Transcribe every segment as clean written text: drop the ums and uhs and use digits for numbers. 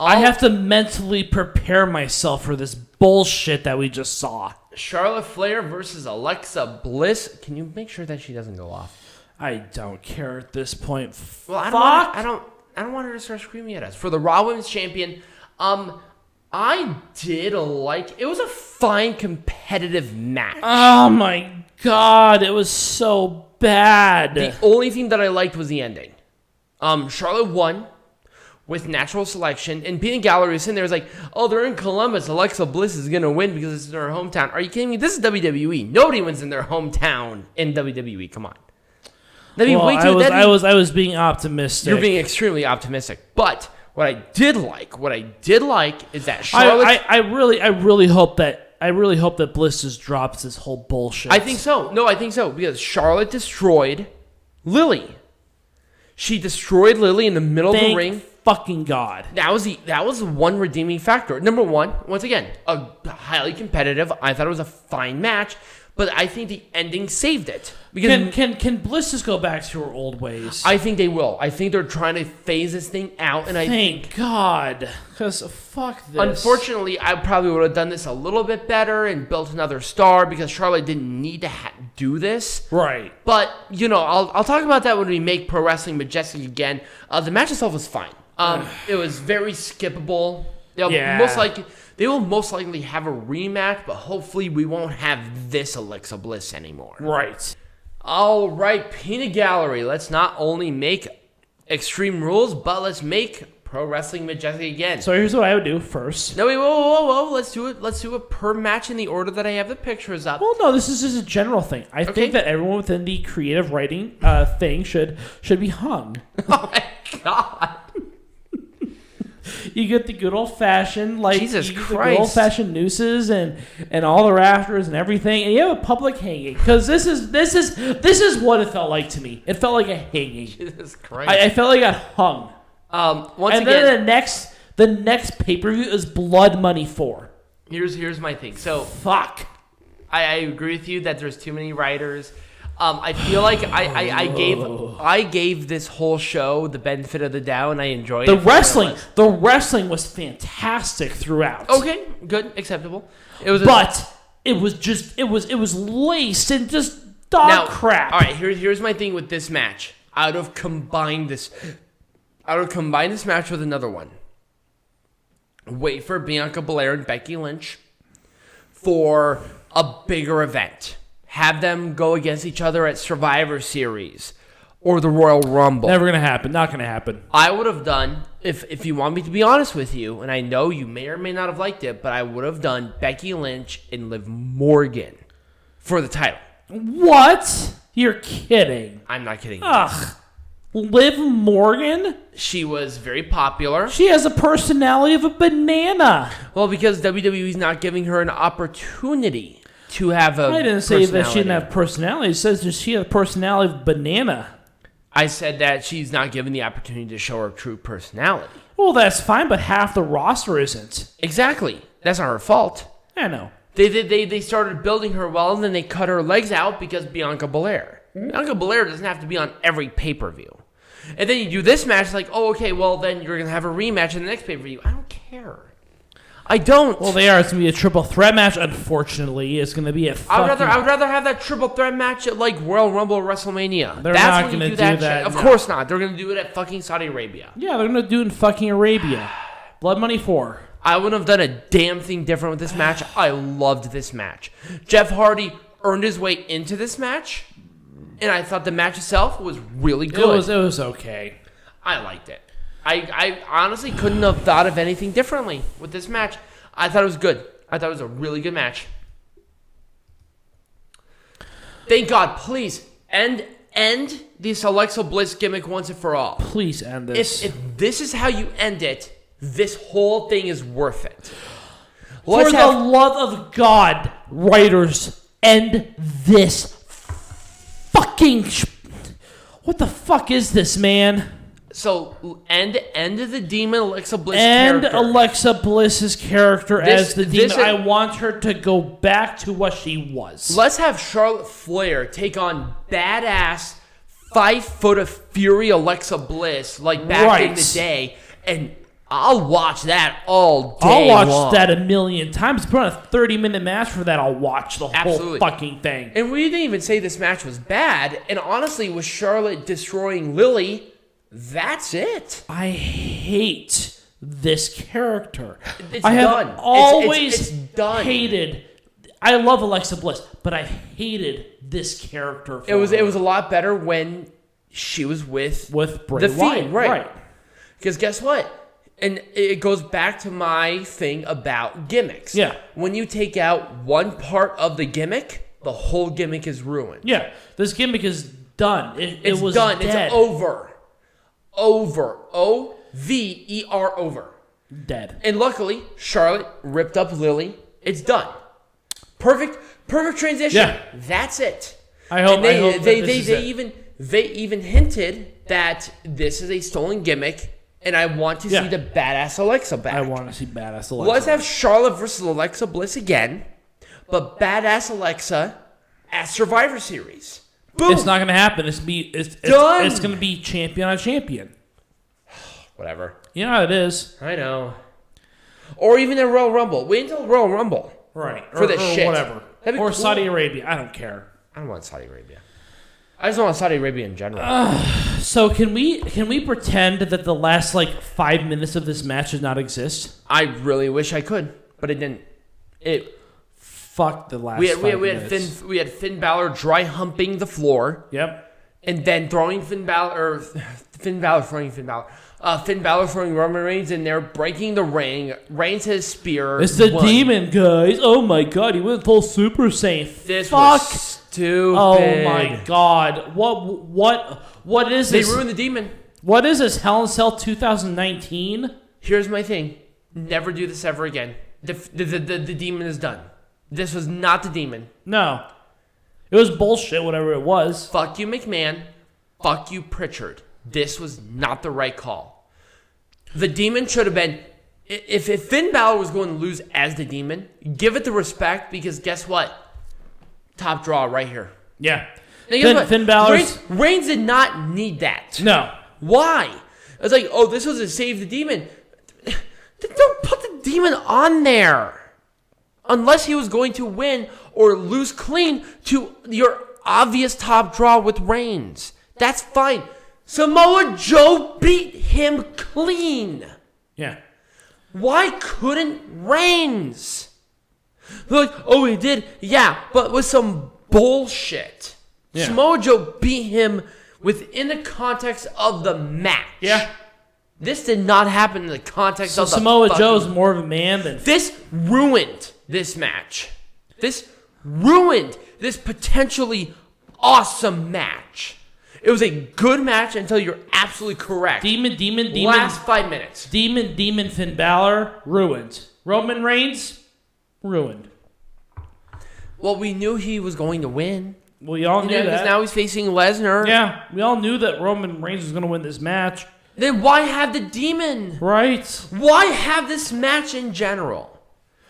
I have to mentally prepare myself for this bullshit that we just saw. Charlotte Flair versus Alexa Bliss. Can you make sure that she doesn't go off? I don't care at this point. Well, I don't want her to start screaming at us. For the Raw Women's Champion, I did like... It was a fine competitive match. Oh my God, it was so bad. The only thing that I liked was the ending. Charlotte won with natural selection, and Peanut Gallery was sitting there was like, oh, they're in Columbus. Alexa Bliss is going to win because it's in her hometown. Are you kidding me? This is WWE. Nobody wins in their hometown in WWE. Come on. I was being optimistic. You're being extremely optimistic. But what I did like is that Charlotte... I really hope that Bliss just drops this whole bullshit. I think so. No, I think so. Because Charlotte destroyed Lily. She destroyed Lily in the middle of the ring. Fucking God. That was the one redeeming factor. Number one, once again, a highly competitive. I thought it was a fine match, but I think the ending saved it. Because can Bliss just go back to her old ways? I think they will. I think they're trying to phase this thing out, and Thank God, because fuck this. Unfortunately, I probably would have done this a little bit better and built another star because Charlotte didn't need to do this. Right. But I'll talk about that when we make Pro Wrestling Majestic again. The match itself was fine. It was very skippable. They will most likely have a rematch, but hopefully we won't have this Alexa Bliss anymore. Right. All right, Peanut Gallery. Let's not only make Extreme Rules, but let's make Pro Wrestling Majestic again. So here's what I would do first. No, wait, whoa. Let's do it per match in the order that I have the pictures up. Well, no, this is just a general thing. I think that everyone within the creative writing thing should be hung. Oh my God. You get the good old fashioned Jesus Christ, the good old fashioned nooses and all the rafters and everything, and you have a public hanging because this is what it felt like to me. It felt like a hanging. Jesus Christ, I felt like I got hung. Then the next pay per view is Blood Money 4. Here's my thing. So fuck. I agree with you that there's too many writers. I feel like I gave this whole show the benefit of the doubt, and I enjoyed it. The wrestling was fantastic throughout. Okay, good, acceptable. It was laced in just dog crap. All right, here's my thing with this match. I would have combined this match with another one. Wait for Bianca Belair and Becky Lynch for a bigger event. Have them go against each other at Survivor Series or the Royal Rumble. Never going to happen. Not going to happen. I would have done, if you want me to be honest with you, and I know you may or may not have liked it, but I would have done Becky Lynch and Liv Morgan for the title. What? You're kidding. I'm not kidding. Ugh. Liv Morgan? She was very popular. She has a personality of a banana. Well, because WWE's not giving her an opportunity to have a I didn't say that she didn't have personality. It says that she has a personality of banana. I said that she's not given the opportunity to show her true personality. Well, that's fine, but half the roster isn't. Exactly. That's not her fault. I know. They started building her well, and then they cut her legs out because Bianca Belair. Bianca Belair doesn't have to be on every pay-per-view. And then you do this match, like, oh, okay, well, then you're going to have a rematch in the next pay-per-view. I don't care. I don't. Well, they are. It's going to be a triple threat match, unfortunately. It's going to be a fucking... I would rather have that triple threat match at, like, Royal Rumble or WrestleMania. They're not going to do that. Of course not. They're going to do it at fucking Saudi Arabia. Yeah, they're going to do it in fucking Arabia. Blood Money 4. I wouldn't have done a damn thing different with this match. I loved this match. Jeff Hardy earned his way into this match, and I thought the match itself was really good. It was okay. I liked it. I honestly couldn't have thought of anything differently with this match. I thought it was good. I thought it was a really good match. Thank God. Please end this Alexa Bliss gimmick once and for all. Please end this. If this is how you end it, this whole thing is worth it. For the love of God, writers, end this fucking... What the fuck is this, man? So, end the demon Alexa Bliss character. And Alexa Bliss's character as the demon. I want her to go back to what she was. Let's have Charlotte Flair take on badass 5 foot of fury Alexa Bliss like back in the day. And I'll watch that all day I'll watch long. that a million times. Put on a 30-minute match for that. I'll watch the Absolutely. whole fucking thing. And we didn't even say this match was bad. And honestly, with Charlotte destroying Lily, that's it. I hate this character. It's I have done. always It's done. hated. I love Alexa Bliss, but I hated this character. It was a lot better when she was with Bray the Wyatt, Fiend, right? Because guess what? And it goes back to my thing about gimmicks. Yeah. When you take out one part of the gimmick, the whole gimmick is ruined. Yeah, this gimmick is done. It was done. dead. It's over. Over. O-V-E-R over. Dead. And luckily, Charlotte ripped up Lily. It's done. Perfect transition. Yeah. That's it. I hope. And They even hinted that this is a stolen gimmick. And I want to see the badass Alexa back. I want to see badass Alexa. Let's have Charlotte versus Alexa Bliss again, but badass Alexa at Survivor Series. Boom. It's not going to happen. It's done. It's going to be champion on champion. Whatever. You know how it is. I know. Or even a Royal Rumble. Wait until Royal Rumble. Right. For the shit. Whatever. That'd be Or cool. Saudi Arabia. I don't care. I don't want Saudi Arabia. I just want Saudi Arabia in general. So can we pretend that the last 5 minutes of this match does not exist? I really wish I could, but it didn't. Fuck the last. We 5 minutes. had Finn Balor dry humping the floor. Yep. And then throwing Finn Balor throwing Roman Reigns in there, breaking the ring. Reigns his spear. It's the won. demon, guys. Oh my god, he went full Super Saiyan. This was stupid. Oh my god. What is this? They ruined the demon. What is this? Hell in a Cell 2019? Here's my thing. Never do this ever again. The demon is done. This was not the demon. No. It was bullshit, whatever it was. Fuck you, McMahon. Fuck you, Pritchard. This was not the right call. The demon should have been... If Finn Balor was going to lose as the demon, give it the respect, because guess what? Top draw right here. Yeah. Finn Balor... Reigns did not need that. No. Why? It's like, oh, this was to save the demon. Don't put the demon on there. Unless he was going to win or lose clean to your obvious top draw with Reigns. That's fine. Samoa Joe beat him clean. Yeah. Why couldn't Reigns? They're like, oh, he did. Yeah, but with some bullshit. Yeah. Samoa Joe beat him within the context of the match. Yeah. This did not happen in the context of the Samoa Joe's more of a man than... This ruined this match. This ruined this potentially awesome match. It was a good match until you're absolutely correct. Demon. Last 5 minutes. Demon Finn Balor, ruined. Roman Reigns, ruined. Well, we knew he was going to win. We all knew that. Because now he's facing Lesnar. Yeah, we all knew that Roman Reigns was going to win this match. Then why have the demon? Right. Why have this match in general?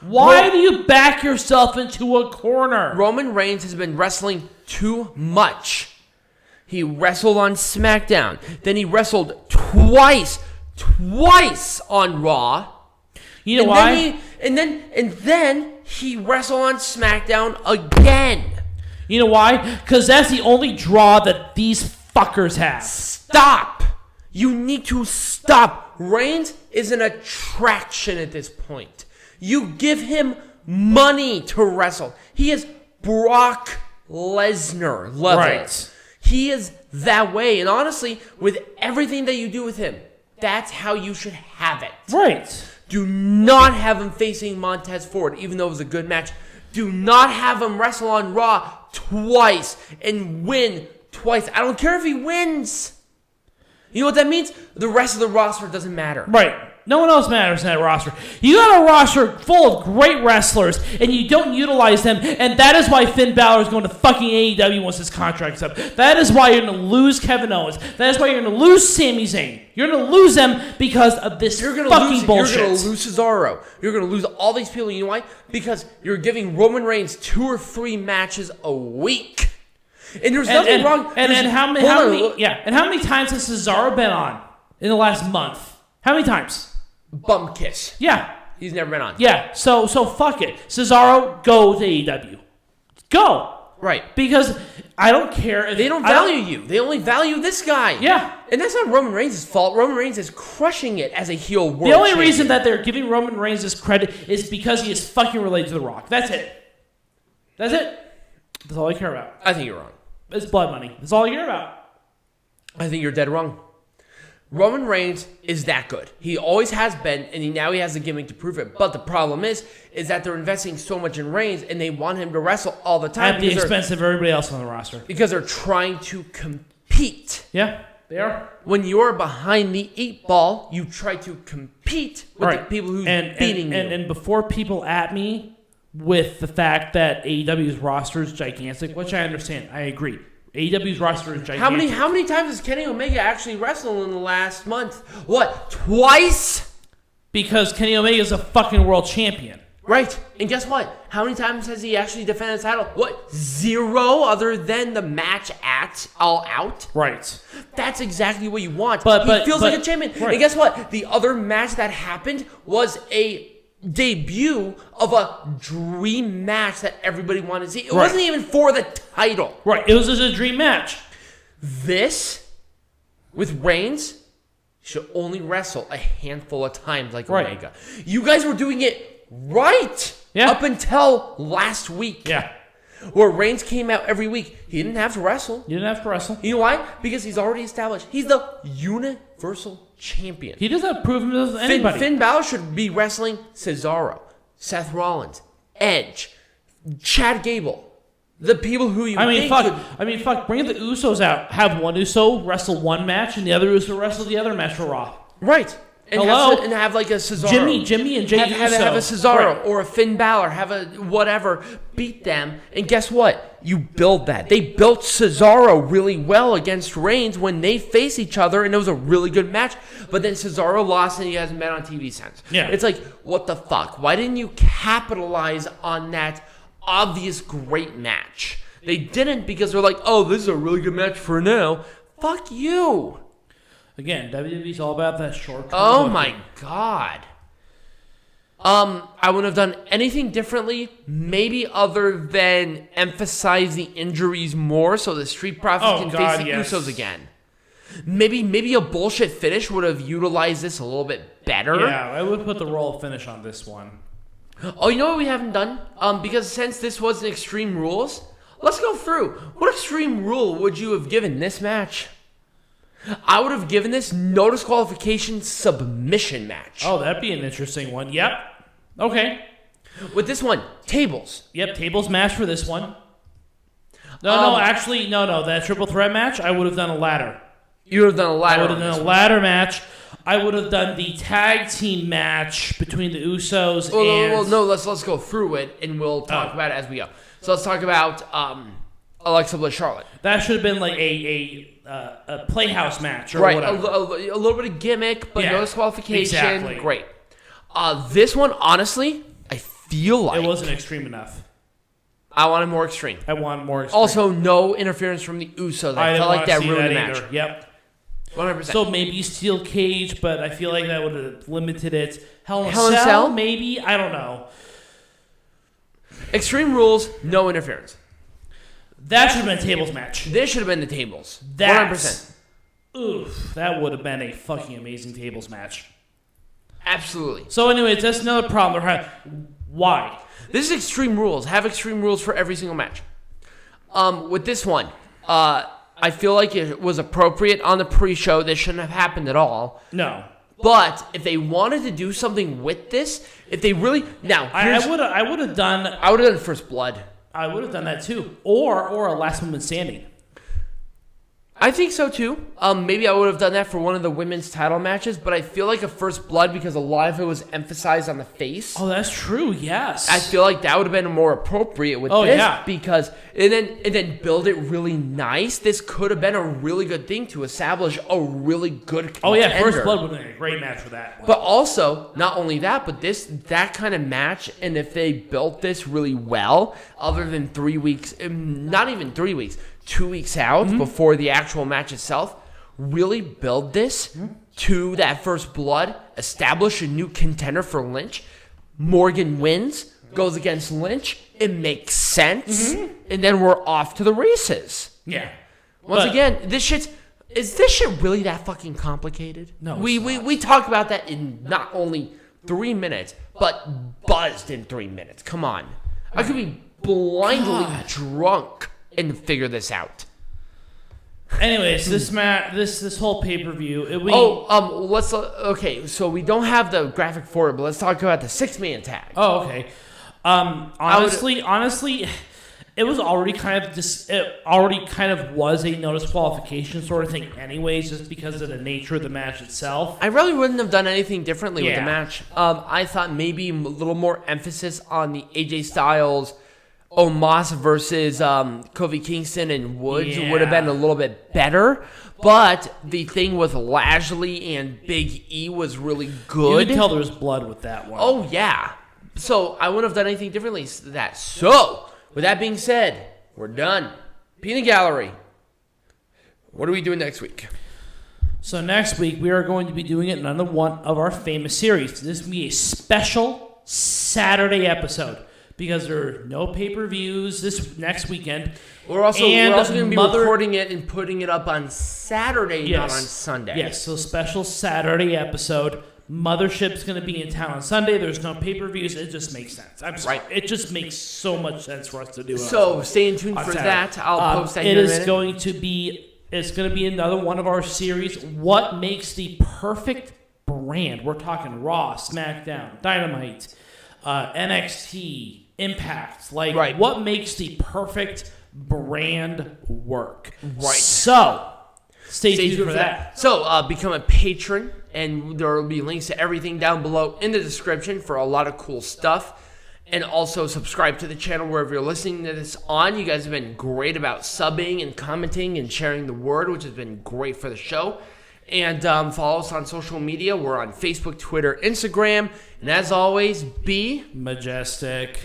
Why do you back yourself into a corner? Roman Reigns has been wrestling too much. He wrestled on SmackDown. Then he wrestled twice on Raw. You know why? And then he wrestled on SmackDown again. You know why? Because that's the only draw that these fuckers have. Stop. You need to stop. Reigns is an attraction at this point. You give him money to wrestle. He is Brock Lesnar level. Right. He is that way. And honestly, with everything that you do with him, that's how you should have it. Right. Do not have him facing Montez Ford, even though it was a good match. Do not have him wrestle on Raw twice and win twice. I don't care if he wins. You know what that means? The rest of the roster doesn't matter. Right. No one else matters in that roster. You got a roster full of great wrestlers, and you don't utilize them, and that is why Finn Balor is going to fucking AEW once his contract's up. That is why you're going to lose Kevin Owens. That is why you're going to lose Sami Zayn. You're going to lose them because of this fucking bullshit. You're going to lose Cesaro. You're going to lose all these people. You know why? Because you're giving Roman Reigns 2 or 3 matches a week. And there's nothing wrong. And how many times has Cesaro been on in the last month? How many times? bum kiss. Yeah. He's never been on. Yeah, so fuck it. Cesaro, go to AEW. Go. Right. Because I don't care if... They don't value you. They only value this guy. Yeah. And that's not Roman Reigns' fault. Roman Reigns is crushing it as a heel world The only champion. reason that they're giving Roman Reigns this credit is because he is fucking related to The Rock. That's it. That's it. That's all I care about. I think you're wrong. It's blood money. That's all I care about. I think you're dead wrong. Roman Reigns is that good. He always has been, and now he has a gimmick to prove it. But the problem is that they're investing so much in Reigns, and they want him to wrestle all the time. At the expense of everybody else on the roster. Because they're trying to compete. Yeah, they are. When you're behind the 8 ball, you try to compete with the people who's beating you. And before people at me with the fact that AEW's roster is gigantic, which I understand, I agree. AEW's roster is gigantic. How many times has Kenny Omega actually wrestled in the last month? What, twice? Because Kenny Omega is a fucking world champion. Right. And guess what? How many times has he actually defended his title? What, 0 other than the match at All Out? Right. That's exactly what you want. But he feels like a champion. Right. And guess what? The other match that happened was a debut of a dream match that everybody wanted to see. It wasn't even for the title. Right. It was just a dream match. This, with Reigns, should only wrestle a handful of times like Omega. You guys were doing it right up until last week. Yeah. Where Reigns came out every week. He didn't have to wrestle. You didn't have to wrestle. You know why? Because he's already established. He's the Universal Champion. He doesn't prove himself to anybody. Finn Balor should be wrestling Cesaro, Seth Rollins, Edge, Chad Gable. The people who you fuck. Bring the Usos out. Have one Uso wrestle one match and the other Uso wrestle the other match for Raw. Right. And have like a Cesaro. Jimmy and Jey Uso. Have a Cesaro or a Finn Balor. Have a whatever. Beat them. And guess what? You build that. They built Cesaro really well against Reigns when they face each other, and it was a really good match. But then Cesaro lost, and he hasn't been on TV since. Yeah. It's like, what the fuck? Why didn't you capitalize on that obvious great match? They didn't because they're like, oh, this is a really good match for now. Fuck you. Again, WWE's all about that short-term. Oh my god. I wouldn't have done anything differently, maybe other than emphasize the injuries more so the Street Profits can face the Usos again. Maybe a bullshit finish would have utilized this a little bit better. Yeah, I would put the roll finish on this one. Oh, you know what we haven't done? Because since this was an Extreme Rules, let's go through. What Extreme Rule would you have given this match? I would have given this no disqualification submission match. Oh, that'd be an interesting one. Yep. Okay. With this one, tables. Yep, tables match for this one. No. That triple threat match, I would have done a ladder. You would have done a ladder. I would have done a ladder match. I would have done the tag team match between the Usos and... Well, no, let's go through it, and we'll talk about it as we go. So let's talk about Alexa Bliss Charlotte. That should have been like a Playhouse match or whatever. A little bit of gimmick, but no disqualification. Exactly. Great. This one, honestly, I feel like... It wasn't extreme enough. I wanted more extreme. I want more extreme. Also, no interference from the Usos. I felt like that ruined the match. Yep. 100%. So maybe steel cage, but I feel like that would have limited it. Hell in a Cell? Cell, maybe? I don't know. Extreme Rules, no interference. That should have been a tables match. This should have been the tables. 100%. Oof, that would have been a fucking amazing tables match. Absolutely. So anyways, that's another problem. Why? This is Extreme Rules. Have Extreme Rules for every single match. With this one, I feel like it was appropriate on the pre-show. This shouldn't have happened at all. No. But if they wanted to do something with this, if they really... Now, I would have done... I would have done First Blood. I would have done that too. Or a last woman standing. I think so too. Maybe I would have done that for one of the women's title matches, but I feel like a First Blood because a lot of it was emphasized on the face. Oh, that's true. Yes. I feel like that would have been more appropriate with this because and then build it really nice. This could have been a really good thing to establish a really good contender. Oh yeah, First Blood would have been a great match for that one. But also, not only that, but that kind of match, and if they built this really well, other than 3 weeks, not even 3 weeks, 2 weeks out before the actual match itself, really build this to that first blood, establish a new contender for Lynch. Morgan wins, goes against Lynch. It makes sense. And then we're off to the races. Yeah. Once again, is this shit really that fucking complicated? No. We talked about that in not only 3 minutes, but buzzed in 3 minutes. Come on. I could be blindly drunk and figure this out. Anyways, this whole pay-per-view. Okay, so we don't have the graphic for it, but let's talk about the 6-man tag. Oh, okay. Honestly, it was already kind of was a no disqualification sort of thing anyways, just because of the nature of the match itself. I really wouldn't have done anything differently with the match. I thought maybe a little more emphasis on the AJ Styles, Omos versus Kofi Kingston and Woods would have been a little bit better. But the thing with Lashley and Big E was really good. You could tell there was blood with that one. Oh, yeah. So I wouldn't have done anything differently to that. So, with that being said, we're done. Peanut Gallery. What are we doing next week? So next week, we are going to be doing another one of our famous series. This will be a special Saturday episode because there are no pay-per-views this next weekend. We're also going to be recording it and putting it up on Saturday, not on Sunday. Yes, so special Saturday episode. Mothership's going to be in town on Sunday. There's no pay-per-views. It just makes sense. I'm sorry. Right. It just makes so much sense for us to do it. So stay tuned for that. I'll post that in a minute. It's going to be another one of our series. What makes the perfect brand? We're talking Raw, SmackDown, Dynamite, NXT, Impact. What makes the perfect brand work? Right. So stay tuned for that. So become a patron. And there will be links to everything down below in the description for a lot of cool stuff. And also subscribe to the channel wherever you're listening to this on. You guys have been great about subbing and commenting and sharing the word, which has been great for the show. And follow us on social media. We're on Facebook, Twitter, Instagram. And as always, be majestic.